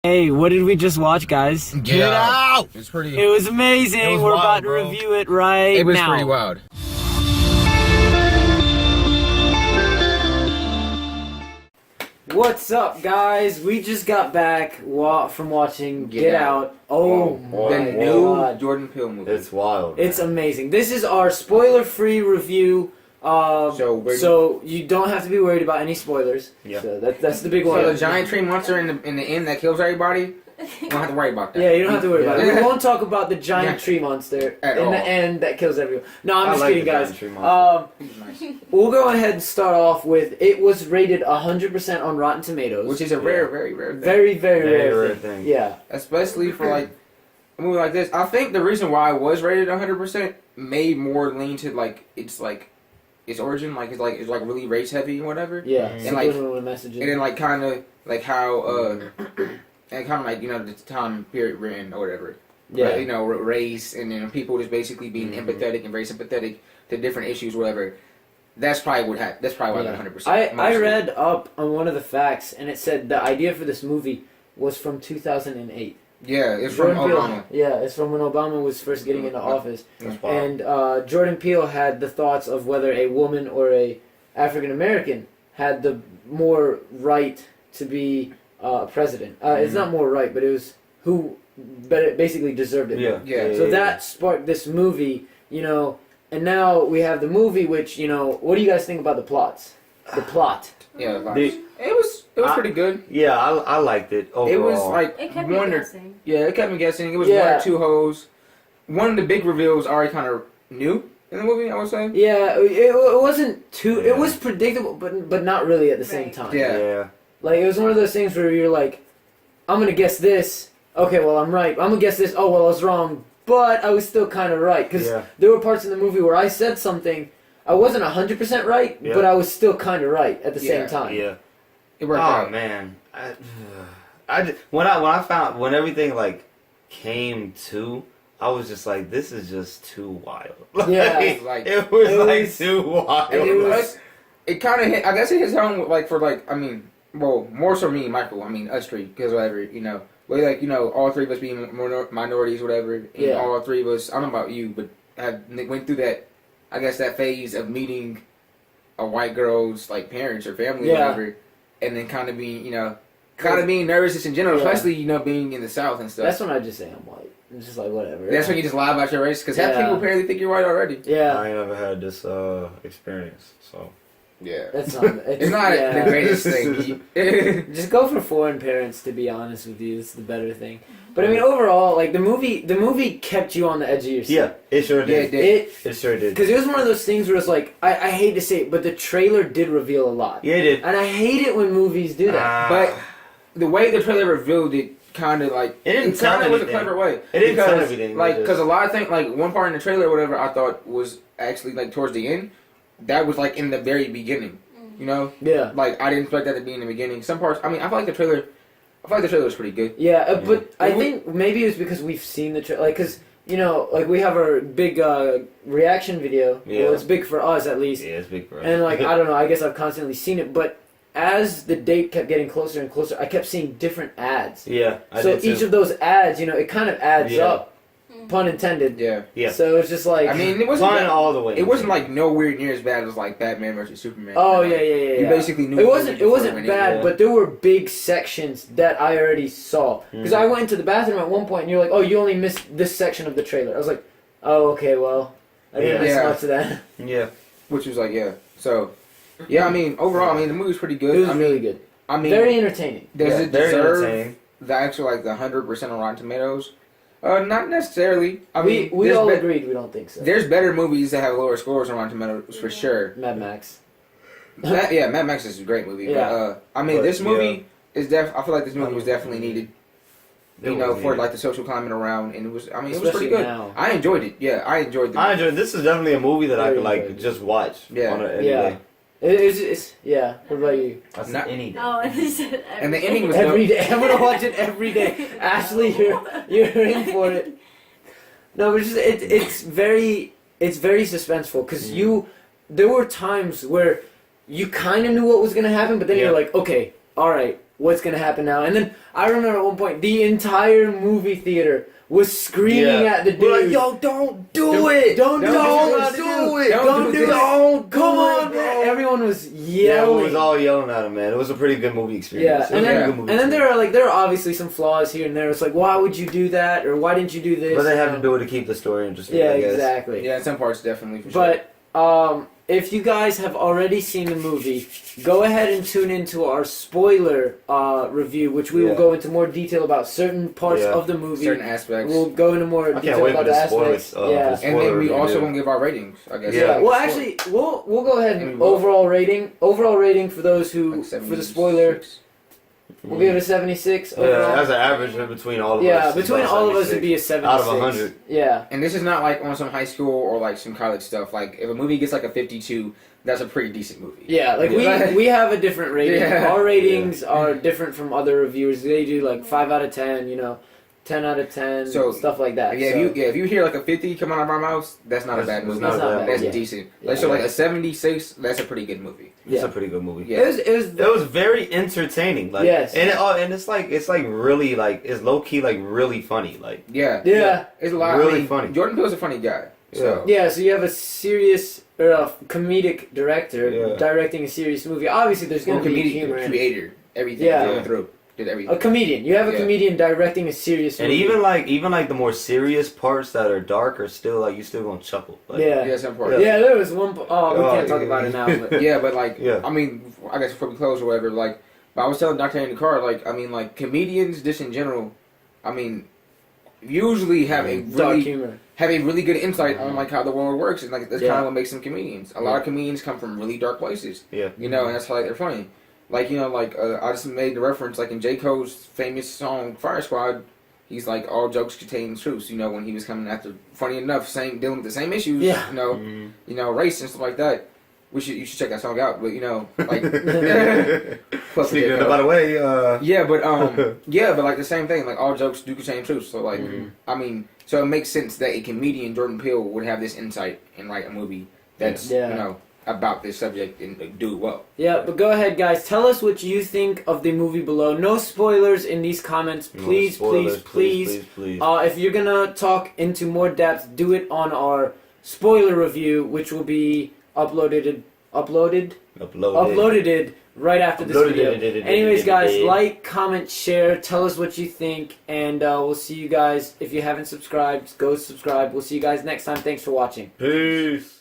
Hey, what did we just watch, guys? Get out! It's pretty. It was amazing. It was We're wild, about to bro. review it right now. It was pretty wild. What's up, guys? We just got back from watching Get Out. Oh The my new god. Jordan Peele movie. It's wild. It's amazing. This is our spoiler-free review. So you don't have to be worried about any spoilers. Yeah. So that's the big one. So the giant tree monster in the end that kills everybody, you don't have to worry about that. Yeah, you don't have to worry about it. Yeah. We won't talk about the giant tree monster At in all. the end that kills everyone. No, I'm I just like kidding, the guys. giant tree monster. Nice. We'll go ahead and start off with it was rated 100% on Rotten Tomatoes. Which is a rare, very rare thing. very, very, Very rare rare thing. thing. Yeah. Especially for like a movie like this. I think the reason why it was rated 100% may more lean to its origin, it's really race heavy and whatever. Yeah. And, Subliminal messages. And then kind of how and kind of the time period we're in or whatever. Yeah. Race and then people just basically being empathetic and very sympathetic to different issues, whatever. That's probably what happened. That's probably why I got 100%. I read up on one of the facts, and it said the idea for this movie was from 2008. Yeah, it's from Jordan Peele- Obama. Yeah, it's from when Obama was first getting into office. That's wild. And Jordan Peele had the thoughts of whether a woman or a African American had the more right to be president. It's not more right, but it was who basically deserved it. Yeah. Yeah. So that sparked this movie, and now we have the movie, which, what do you guys think about the plots? The plot. Yeah, The- it was pretty good. Yeah, I liked it overall. It was like It kept me one or guessing. yeah, it kept me guessing. It was Yeah. one or two hoes. One of the big reveals already kind of new in the movie, I would say. Yeah, it wasn't too. It was predictable, but not really at the same Right. time. Yeah. Like, it was one of those things where you're like, I'm gonna guess this. Okay, well, I'm right. I'm gonna guess this. Oh, well, I was wrong. But I was still kind of right. Because Yeah. there were parts in the movie where I said something, I wasn't 100% right, Yeah. but I was still kind of right at the Yeah. same time. Yeah. It worked Oh out. man, when everything came to, I was just like, this is just too wild. Yeah. it Like, was too wild. it kind of hit. I guess it hits home more so me and Michael. Us three, because whatever all three of us being minorities, whatever. And Yeah. all three of us. I don't know about you, but went through that. I guess that phase of meeting a white girl's parents or family, Yeah. or whatever, and then kind of being being nervous just in general, Yeah. especially being in the South and stuff. That's when I just say I'm white. It's just like, whatever. That's when you just lie about your race, because half Yeah. people apparently think you're white already. Yeah. I ain't never had this experience, so Yeah. That's not... It's not yeah. the greatest thing. Just go for foreign parents, to be honest with you. It's the better thing. But I mean, overall, the movie kept you on the edge of your seat. yeah, it sure Yeah, did. it did. It sure did. Because it was one of those things where it's like, I hate to say it, but the trailer did reveal a lot. Yeah, it did. And I hate it when movies do that. But the way the trailer revealed it, kind of It didn't tell was a anything. clever way. It didn't tell Because, everything. because a lot of things, one part in the trailer or whatever, I thought was actually towards the end. That was in the very beginning. Yeah. I didn't expect that to be in the beginning. Some parts, I feel like the trailer was pretty good. Yeah, but I think maybe it was because we've seen the trailer. Because, we have our big reaction video. Yeah. Well, it's big for us, at least. yeah, it's big for us. And, I don't know, I guess I've constantly seen it. But as the date kept getting closer and closer, I kept seeing different ads. yeah, I So did too. each of those ads, it kind of adds Yeah. up. Pun intended. Yeah. Yeah. So it's just like... It wasn't Fun all the way. it wasn't nowhere near as bad as Batman versus Superman. Oh, yeah. You basically knew It wasn't when it- bad, yeah. but there were big sections that I already saw. Because I went into the bathroom at one point, and you're like, oh, you only missed this section of the trailer. I was like, oh, okay, well, I didn't miss Yeah. much of that. Yeah. Which was So, yeah, overall, the movie's pretty good. It was really good. Very entertaining. Does Yeah, it very deserve entertaining. the actual the 100% on Rotten Tomatoes? Not necessarily. We there's all be- agreed we don't think so. There's better movies that have lower scores on Rotten Tomatoes for sure. Mad Max. Mad Max is a great movie. Yeah. But, But, this movie is I feel like this movie was definitely needed. It was For needed. the social climate around, and it was. It was Especially pretty good. now. I enjoyed it. Yeah, I enjoyed it. I enjoyed. This is definitely a movie that I Very could good. just watch. Yeah. On any Yeah. day. It's yeah. What about you? That's Not- any day. Oh, and he said And the ending was Every day. I'm gonna watch it every day. Ashley, you're in for it. No, but it's very suspenseful because there were times where you kind of knew what was gonna happen, but then Yeah. you're like, okay, all right, what's gonna happen now? And then I remember at one point the entire movie theater was screaming at the dude. We're like, yo, don't do it! Don't do it! Don't do it! Don't Come on, bro. man! Everyone was Yeah, yelling. we was all yelling at him, man. It was a pretty good movie experience. Yeah, and then there are obviously some flaws here and there. It's like, why would you do that, or why didn't you do this? But they have to do it to keep the story interesting. Yeah, I guess. exactly. Yeah, in some parts definitely for sure. But if you guys have already seen the movie, go ahead and tune into our spoiler review, which we will go into more detail about certain parts of the movie. Certain aspects. We'll go into more I detail can't wait about for the the spoilers. aspects. Yeah. And then we review. also gonna give our ratings, I guess. Yeah. Well, actually, we'll go ahead and overall rating. Overall rating for those who for the spoiler. We'll give it a 76 overall. Yeah, as an average between all of us. Yeah, it's between about all of us 76. it'd be a 76. Out of 100. Yeah. And this is not like on some high school or like some college stuff. Like if a movie gets like a 52, that's a pretty decent movie. Yeah, like we have a different rating. Yeah. Our ratings are different from other reviewers. They do like 5 out of 10, 10 out of 10, So, stuff like that. Yeah, so. if you hear like a 50 come out of our mouths, that's not a bad movie. not bad. That's Yeah. decent. Yeah. So like a 76, that's a pretty good movie. It's a pretty good movie. Yeah. It It was very entertaining. Like, Yes. and it's like really like it's low key like really funny. Like Yeah. It's a lot. Really funny. Jordan Peele's a funny guy. So Yeah, so you have a serious or a comedic director Yeah. directing a serious movie. Obviously, there's going to be humor. in it. creator, everything Yeah. through, did everything. A comedian. You have a Yeah. comedian directing a serious and movie. even like the more serious parts that are dark are still like you still gonna chuckle. Like, Yeah, some parts. Yeah, there was one. Oh, we can't talk yeah. about it now. But Yeah, but like, Yeah. I mean, I guess before we close or whatever, like, but I was telling Dr. in the car, like, I mean, like, comedians, just in general, I mean, usually have a dark really humor. good insight on like how the world works, and like that's kind of what makes them comedians. A lot of comedians come from really dark places, Yeah. and that's how like, they're funny. Like I just made the reference like in J. Cole's famous song Fire Squad. He's like all jokes contain truths. When he was coming after, funny enough, dealing with the same issues. Yeah. Race and stuff like that. You should check that song out. But like, plus Speaking of, by the way, yeah, but like the same thing. Like all jokes do contain truths. So like, I mean, so it makes sense that a comedian, Jordan Peele, would have this insight and write a movie that's about this subject and do it well. Yeah, but go ahead, guys. Tell us what you think of the movie below. No spoilers in these comments, please, please. If you're gonna talk into more depth, do it on our spoiler review, which will be uploaded right after this video. Anyways, guys, like, comment, share, tell us what you think, and we'll see you guys. If you haven't subscribed, go subscribe. We'll see you guys next time. Thanks for watching. Peace.